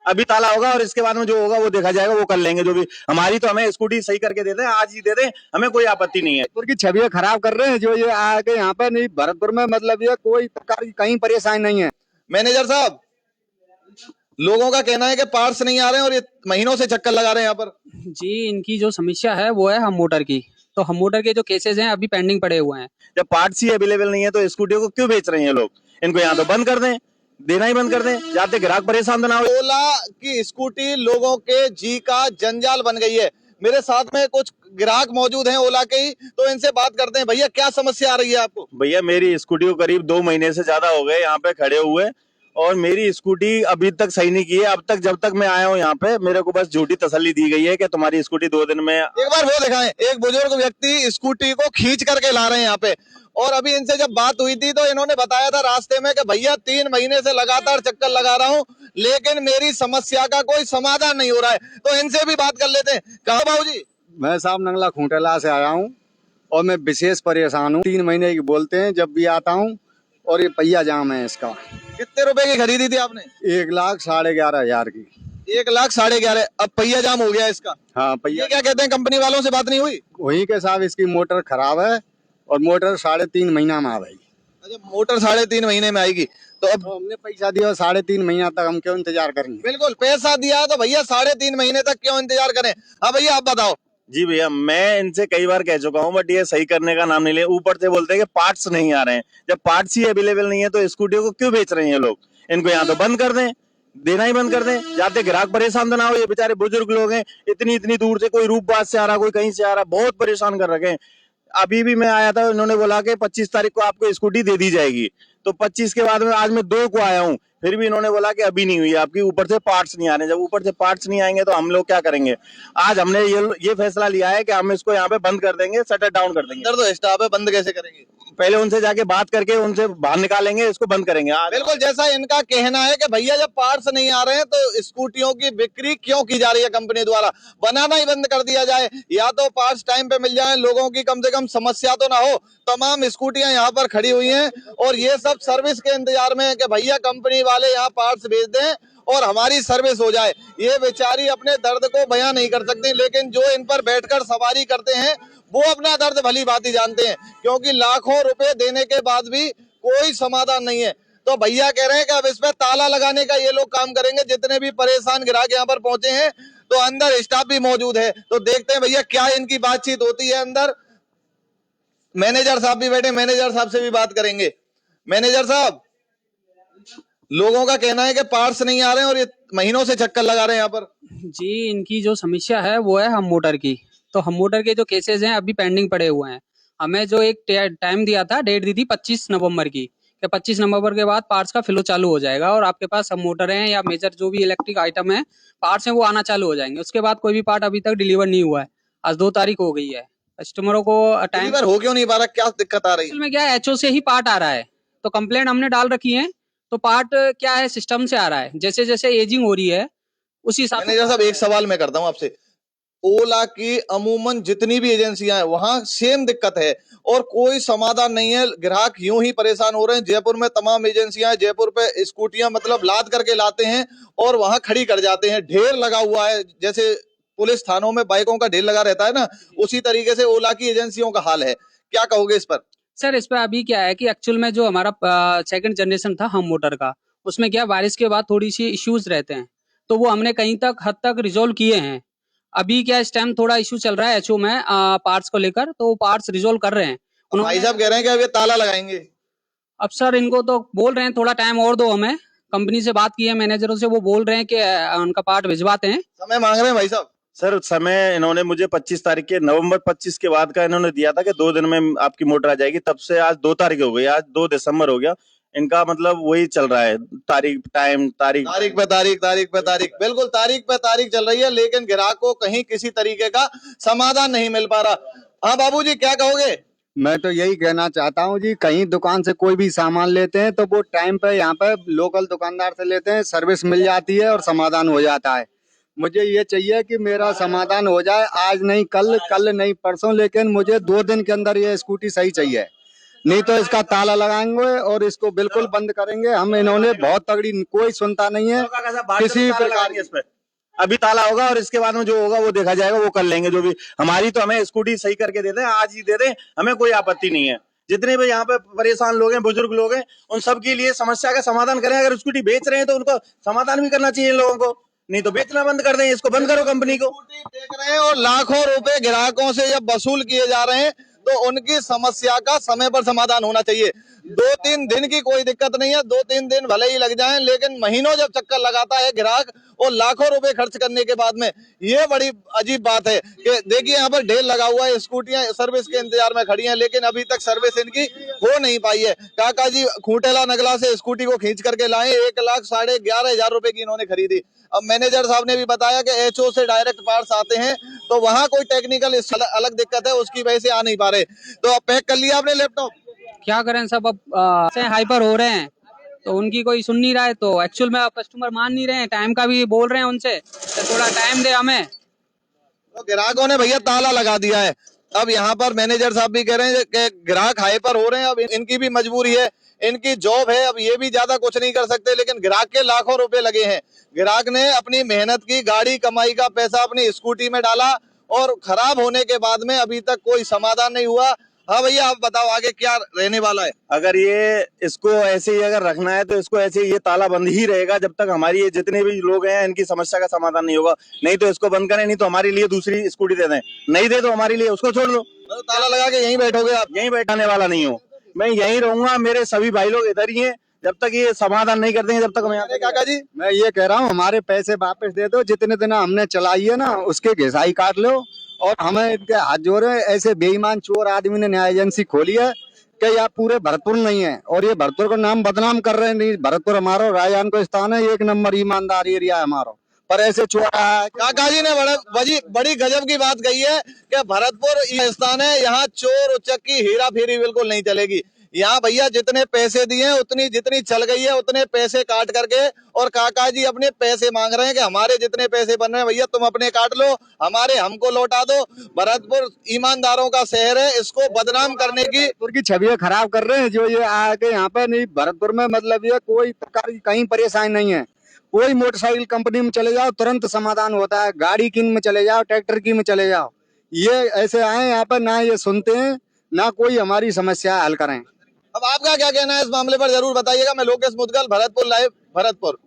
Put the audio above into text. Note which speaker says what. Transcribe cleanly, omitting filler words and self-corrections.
Speaker 1: अभी ताला होगा और इसके बाद में जो होगा वो देखा जाएगा, वो कर लेंगे जो भी। हमारी तो हमें स्कूटी सही करके दे दें, आज ही दे दें, हमें कोई आपत्ति नहीं है।
Speaker 2: भरतपुर की छवि खराब कर रहे हैं जो ये आके यहाँ पे। नहीं, भरतपुर में मतलब ये कोई प्रकार की कहीं परेशानी नहीं है।
Speaker 3: मैनेजर साहब, लोगों का कहना है कि पार्ट्स नहीं आ रहे हैं और ये महीनों से चक्कर लगा रहे हैं यहाँ पर।
Speaker 4: जी, इनकी जो समस्या है वो है हम मोटर की। तो हम मोटर के जो केसेस हैं अभी पेंडिंग पड़े हुए हैं।
Speaker 1: जब पार्ट्स ही अवेलेबल नहीं है तो स्कूटियों को क्यों बेच रहे हैं लोग? इनको यहाँ तो बंद कर दें, देना ही बंद कर दें, जाते ग्राहक परेशान तो ना हो।
Speaker 3: ओला की स्कूटी लोगों के जी का जंजाल बन गई है। मेरे साथ में कुछ ग्राहक मौजूद हैं ओला के ही, तो इनसे बात करते हैं। भैया, क्या समस्या आ रही है आपको?
Speaker 1: भैया, मेरी स्कूटी को करीब 2 महीने से ज्यादा हो गए यहाँ पे खड़े हुए, और मेरी स्कूटी अभी तक सही नहीं की है। अब तक जब तक मैं आया हूँ यहाँ पे, मेरे को बस झूठी तसल्ली दी गई है कि तुम्हारी स्कूटी 2 दिन में।
Speaker 3: एक बार वो दिखाएं, एक बुजुर्ग व्यक्ति स्कूटी को खींच करके ला रहे हैं यहाँ पे। और अभी इनसे जब बात हुई थी तो इन्होंने बताया था रास्ते में कि भैया 3 महीने से लगातार चक्कर लगा रहा हूँ, लेकिन मेरी समस्या का कोई समाधान नहीं हो रहा है। तो इनसे भी बात कर लेते हैं। कहा बाबूजी?
Speaker 2: मैं साहब नंगला खूंटेला से आया हूँ और मैं विशेष परेशान हूँ। 3 महीने की बोलते हैं जब भी आता हूँ, और ये पहिया जाम है इसका।
Speaker 3: कितने रुपए की खरीदी थी आपने?
Speaker 2: 1,11,500 की।
Speaker 3: 1,11,500। अब पहिया जाम हो गया इसका।
Speaker 2: हाँ, पहिया।
Speaker 3: ये क्या कहते हैं, कंपनी वालों से बात नहीं हुई?
Speaker 2: वही के साहब इसकी मोटर खराब है और मोटर 3.5 महीना में आ गई।
Speaker 3: अच्छा, मोटर 3.5 महीने में आएगी। तो अब
Speaker 2: हमने पैसा दिया 3.5 महीना तक, हम क्यों इंतजार करेंगे?
Speaker 3: बिल्कुल, पैसा दिया है तो भैया 3.5 महीने तक क्यों इंतजार करें। हाँ भैया, आप बताओ।
Speaker 1: जी भैया, मैं इनसे कई बार कह चुका हूँ, बट ये सही करने का नाम नहीं ले। ऊपर से बोलते हैं कि पार्ट्स नहीं आ रहे हैं। जब पार्ट्स ही अवेलेबल नहीं है तो स्कूटियों को क्यों बेच रहे हैं लोग? इनको यहाँ तो बंद कर दें, देना ही बंद कर दें, जाते ग्राहक परेशान तो ना हो। ये बेचारे बुजुर्ग लोग हैं, इतनी इतनी दूर से, कोई रूपबाद से आ रहा, कोई कहीं से आ रहा, बहुत परेशान कर रखे हैं। अभी भी मैं आया था, इन्होंने बोला कि 25 तारीख को आपको स्कूटी दे दी जाएगी। तो 25 के बाद में आज मैं 2 को आया हूँ, फिर भी इन्होंने बोला कि अभी नहीं हुई आपकी, ऊपर से पार्ट्स नहीं आ रहे। जब ऊपर से पार्ट्स नहीं आएंगे तो हम लोग क्या करेंगे? आज हमने ये फैसला लिया है कि हम इसको यहाँ पे बंद कर देंगे, शटर डाउन कर देंगे।
Speaker 3: अंदर तो स्टाफ है, बंद कैसे करेंगे?
Speaker 1: पहले उनसे जाके बात करके उनसे बाहर निकालेंगे, इसको बंद करेंगे।
Speaker 3: बिल्कुल, जैसा इनका कहना है कि भैया जब पार्ट्स नहीं आ रहे हैं तो स्कूटियों की बिक्री क्यों की जा रही है कंपनी द्वारा? बनाना ही बंद कर दिया जाए, या तो पार्ट्स टाइम पे मिल जाए, लोगों की कम से कम समस्या तो ना हो। तमाम स्कूटियां यहाँ पर खड़ी हुई हैं और ये सब सर्विस के इंतजार में है कि भैया कंपनी वाले यहाँ पार्ट्स भेज दें और हमारी सर्विस हो जाए। ये बेचारी अपने दर्द को बयां नहीं कर सकती, लेकिन जो इन पर बैठकर सवारी करते हैं वो अपना दर्द भली भांति जानते हैं, क्योंकि लाखों रुपए देने के बाद भी कोई समाधान नहीं है। तो भैया कह रहे हैं कि अब इसमें ताला लगाने का ये लोग काम करेंगे। जितने भी परेशान ग्राहक यहाँ पर पहुंचे हैं तो अंदर स्टाफ भी मौजूद है, तो देखते हैं भैया क्या इनकी बातचीत होती है अंदर। मैनेजर साहब भी बैठे, मैनेजर साहब से भी बात करेंगे। मैनेजर साहब, लोगों का कहना है कि पार्ट्स नहीं आ रहे हैं और ये महीनों से चक्कर लगा रहे हैं यहाँ पर।
Speaker 4: जी, इनकी जो समस्या है वो है हम मोटर की। तो हम मोटर के जो केसेस हैं अभी पेंडिंग पड़े हुए हैं। हमें जो एक टाइम दिया था, डेट दी थी 25 नवंबर की, कि 25 नवंबर के बाद पार्ट्स का फ्लो चालू हो जाएगा और आपके पास सब मोटर हैं या मेजर जो भी इलेक्ट्रिक आइटम है, पार्ट्स हैं, वो आना चालू हो जाएंगे। उसके बाद कोई भी पार्ट अभी तक डिलीवर नहीं हुआ है। आज 2 तारीख हो गई है, कस्टमरों को टाइम
Speaker 3: डिलीवर हो क्यों नहीं पा रहा? क्या दिक्कत आ रही है?
Speaker 4: में क्या है, एचओ से ही पार्ट आ रहा है। तो कंप्लेंट हमने डाल रखी है, तो पार्ट क्या है सिस्टम से आ रहा है। जैसे जैसे एजिंग हो रही है उसी हिसाब से।
Speaker 3: मैनेजर साहब, एक सवाल मैं करता हूं आपसे। ओला की अमूमन जितनी भी एजेंसियां हैं वहां सेम दिक्कत है और कोई समाधान नहीं है। ग्राहक यूं ही परेशान हो रहे हैं। जयपुर में तमाम एजेंसियां हैं, जयपुर पे स्कूटियां मतलब लाद करके लाते हैं और वहां खड़ी कर जाते हैं। ढेर लगा हुआ है, जैसे पुलिस थानों में बाइकों का ढेर लगा रहता है ना, उसी तरीके से ओला की एजेंसियों का हाल है। क्या कहोगे इस पर?
Speaker 4: सर, इस पे अभी क्या है कि एक्चुअल में जो हमारा सेकंड जनरेशन था हम मोटर का, उसमें क्या बारिश के बाद थोड़ी सी इश्यूज रहते हैं, तो वो हमने कहीं तक हद तक रिजोल्व किए हैं। अभी क्या इस टाइम थोड़ा इशू चल रहा है एचओ में पार्ट्स को लेकर, तो पार्ट्स रिजोल्व कर रहे हैं
Speaker 3: भाई साहब कह रहे हैं कि अब ये ताला लगाएंगे।
Speaker 4: अब सर इनको तो बोल रहे हैं थोड़ा टाइम और दो हमें। कंपनी से बात की है मैनेजरों से, वो बोल रहे हैं कि उनका पार्ट भिजवाते हैं।
Speaker 3: समय मांग रहे हैं भाई साहब।
Speaker 1: सर, समय इन्होंने मुझे 25 तारीख के नवंबर 25 के बाद का इन्होंने दिया था कि 2 दिन में आपकी मोटर आ जाएगी। तब से आज 2 तारीख हो गई, आज 2 दिसंबर हो गया। इनका मतलब वही चल रहा है, तारीख टाइम तारीख
Speaker 3: पे तारीख, बिल्कुल तारीख पे तारीख चल रही है, लेकिन ग्राहक को कहीं किसी तरीके का समाधान नहीं मिल पा रहा। हाँ बाबूजी, क्या कहोगे?
Speaker 2: मैं तो यही कहना चाहता हूँ जी, कहीं दुकान से कोई भी सामान लेते हैं तो वो टाइम पे यहाँ पे लोकल दुकानदार से लेते हैं, सर्विस मिल जाती है और समाधान हो जाता है। मुझे ये चाहिए कि मेरा समाधान हो जाए, आज नहीं कल, कल नहीं परसों, लेकिन मुझे 2 दिन के अंदर ये स्कूटी सही चाहिए। नहीं तो इसका ताला लगाएंगे और इसको बिल्कुल बंद करेंगे। हम इन्होंने बहुत तगड़ी, कोई सुनता नहीं है किसी भी प्रकार की।
Speaker 1: इस पे अभी ताला होगा और इसके बाद में जो होगा वो देखा जाएगा, वो कर लेंगे जो भी। हमारी तो हमें स्कूटी सही करके दे दें, आज ही दे दें, हमें कोई आपत्ति नहीं है। जितने भी यहाँ पे परेशान लोग हैं, बुजुर्ग लोग हैं, उन सब के लिए समस्या का समाधान करें। अगर स्कूटी बेच रहे हैं तो उनको समाधान भी करना चाहिए इन लोगों को, नहीं तो बेचना बंद कर दें, इसको बंद करो कंपनी को।
Speaker 3: देख रहे हैं और लाखों रुपए ग्राहकों से जब वसूल किए जा रहे हैं तो उनकी समस्या का समय पर समाधान होना चाहिए। 2-3 दिन की कोई दिक्कत नहीं है, 2-3 दिन भले ही लग जाएं, लेकिन महीनों जब चक्कर लगाता है ग्राहक और लाखों रुपए खर्च करने के बाद में, ये बड़ी अजीब बात है कि देखिए यहाँ पर ढेर लगा हुआ है, स्कूटियां सर्विस के इंतजार में खड़ी हैं, लेकिन अभी तक सर्विस इनकी हो नहीं पाई है। काका जी खूंटेला नगला से स्कूटी को खींच करके लाए, 1,11,500 रुपए की इन्होंने खरीदी। अब मैनेजर साहब ने भी बताया कि एचओ से डायरेक्ट पार्ट्स आते हैं, तो वहां कोई टेक्निकल अलग दिक्कत है, उसकी वजह से आ नहीं पा रहे। तो अब पैक कर लिया आपने लैपटॉप?
Speaker 4: क्या करें, सब अब से हाइपर हो रहे हैं, तो उनकी कोई सुन नहीं रहा है। तो एक्चुअल में कस्टमर मान नहीं रहे हैं, टाइम का भी बोल रहे हैं उनसे तो थोड़ा टाइम दे हमें।
Speaker 3: तो ग्राहकों ने भैया ताला लगा दिया है। अब यहाँ पर मैनेजर साहब भी कह रहे हैं कि ग्राहक हाइपर हो रहे हैं, अब इनकी भी मजबूरी है, इनकी जॉब है, अब ये भी ज्यादा कुछ नहीं कर सकते, लेकिन ग्राहक के लाखों रुपए लगे हैं। ग्राहक ने अपनी मेहनत की, गाड़ी कमाई का पैसा अपनी स्कूटी में डाला और खराब होने के बाद में अभी तक कोई समाधान नहीं हुआ। हाँ भैया आप बताओ आगे क्या रहने वाला है?
Speaker 1: अगर ये इसको ऐसे ही अगर रखना है तो इसको ऐसे ही ये ताला बंद ही रहेगा जब तक हमारी ये जितने भी लोग हैं इनकी समस्या का समाधान नहीं होगा। नहीं तो इसको बंद करें, नहीं तो हमारे लिए दूसरी स्कूटी दे दें, नहीं दे तो हमारे लिए उसको छोड़ दो।
Speaker 3: तो ताला लगा के यहीं बैठोगे आप?
Speaker 1: यहीं बैठाने वाला नहीं हूँ, मैं यहीं रहूंगा, मेरे सभी भाई लोग इधर ही हैं, जब तक ये समाधान नहीं कर देंगे जब तक हम यहाँ।
Speaker 3: काका जी
Speaker 2: मैं ये कह रहा हूँ हमारे पैसे वापस दे दो, जितने दिन हमने चलाई है ना उसके घिसाई काट लो, और हमें इनके हाथ जोड़े। ऐसे बेईमान चोर आदमी ने न्याय एजेंसी खोली है कि यह पूरे भरतपुर नहीं है, और ये भरतपुर का नाम बदनाम कर रहे हैं। नहीं, भरतपुर हमारा राजस्थान को स्थान है, 1 नंबर ईमानदार एरिया है हमारा, पर ऐसे चोर
Speaker 3: काका जी ने बड़ी गजब की बात कही है कि भरतपुर ये स्थान है, यहाँ चोर उचक्की हीरा फेरी बिल्कुल नहीं चलेगी। यहाँ भैया जितने पैसे दिए उतनी जितनी चल गई है उतने पैसे काट करके, और काका जी अपने पैसे मांग रहे हैं कि हमारे जितने पैसे बन रहे हैं भैया तुम अपने काट लो, हमारे हमको लौटा दो। भरतपुर ईमानदारों का शहर है, इसको बदनाम करने की
Speaker 2: भरतपुर की छवि खराब कर रहे हैं जो ये आके यहाँ पे। नहीं, भरतपुर में मतलब ये कोई प्रकार की कहीं परेशानी नहीं है। कोई मोटरसाइकिल कंपनी में चले जाओ तुरंत समाधान होता है, गाड़ी की में चले जाओ, ट्रैक्टर की में चले जाओ। ये ऐसे आए यहाँ पर, ना ये सुनते हैं ना कोई हमारी समस्या हल करें।
Speaker 3: अब आपका क्या कहना है इस मामले पर जरूर बताइएगा। मैं लोकेश मुदगल, भरतपुर लाइव, भरतपुर।